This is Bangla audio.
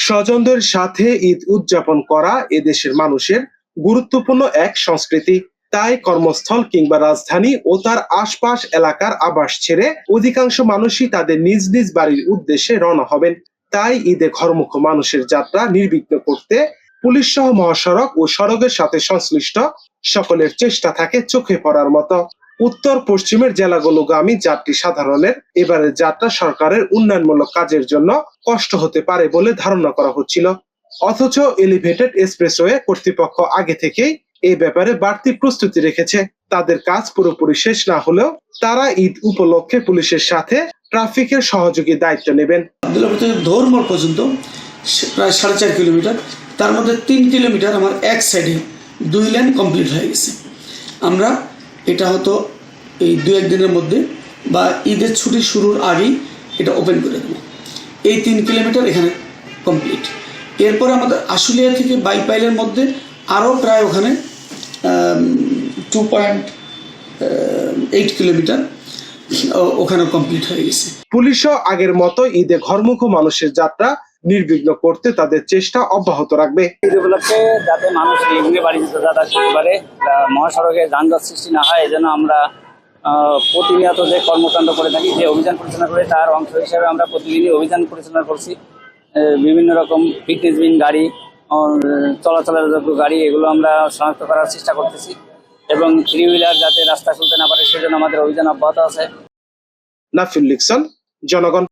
স্বজনদের সাথে ঈদ উদযাপন করা এদেশের মানুষের গুরুত্বপূর্ণ এক সংস্কৃতি। তাই কর্মস্থল কিংবা রাজধানী ও তার আশপাশ এলাকার আবাস ছেড়ে অধিকাংশ মানুষই তাদের নিজ নিজ বাড়ির উদ্দেশ্যে রওনা হবেন। তাই ঈদে ঘরমুখ মানুষের যাত্রা নির্বিঘ্ন করতে পুলিশ সহ মহাসড়ক ও সড়কের সাথে সংশ্লিষ্ট সকলের চেষ্টা থাকে চোখে পড়ার মতো। উত্তর পশ্চিমের জেলাগুলোগামী যাত্রী সাধারণের এবারের যাত্রা সরকারের উন্নয়নমূলক কাজের জন্য কষ্ট হতে পারে বলে ধারণা করা হচ্ছিল। অথচ এলিভেটেড এক্সপ্রেসওয়ে কর্তৃপক্ষ আগে থেকেই এই ব্যাপারে বাড়তি প্রস্তুতি রেখেছে। তাদের কাজ পুরোপুরি শেষ না হলেও তারা ঈদ উপলক্ষে পুলিশের সাথে ট্রাফিকের সহযোগী দায়িত্ব নেবেন। আব্দুল্লাহপুর থেকে ধর্মর পর্যন্ত প্রায় 4.5 কিলোমিটার, তার মধ্যে 3 কিলোমিটার আমার এক সাইডে 2 লেন কমপ্লিট হয়ে গেছে। আমরা এটা হয়তো এই 2-1 দিনের মধ্যে বা ঈদের ছুটি শুরুর আগেই এটা ওপেন করে দেবো। এই 3 কিলোমিটার এখানে কমপ্লিট। এরপরে আমাদের আশুলিয়া থেকে বাইপাইলের মধ্যে আরও প্রায় ওখানে 2.8 কিলোমিটার ওখানে কমপ্লিট হয়ে গেছে। পুলিশও আগের মতো ঈদে ঘরমুখ মানুষের যাত্রা নির্বিঘ্ন করতে তাদের চেষ্টা অব্যাহত রাখবে। ঈদ উপলক্ষে যাতে মানুষ নির্বিঘ্নে বাড়ি যেতে যাতায়াত করতে পারে, মহাসড়কে যানজট সৃষ্টি না হয়, এজন্য আমরা প্রতিনিয়ত যে কর্মকাণ্ড করে থাকি, যে অভিযান পরিচালনা করে তার অংশ হিসেবে আমরা প্রতিদিনই অভিযান পরিচালনা করছি। বিভিন্ন রকম ফিটনেসবিহীন গাড়ি, চলাচলের যোগ্য গাড়ি, এগুলো আমরা শনাক্ত করার চেষ্টা করতেছি এবং 3 হুইলার যাতে রাস্তা চলতে না পারে সেজন্য আমাদের অভিযান অব্যাহত আছে। নাফিউল লিকসন, জনগণ।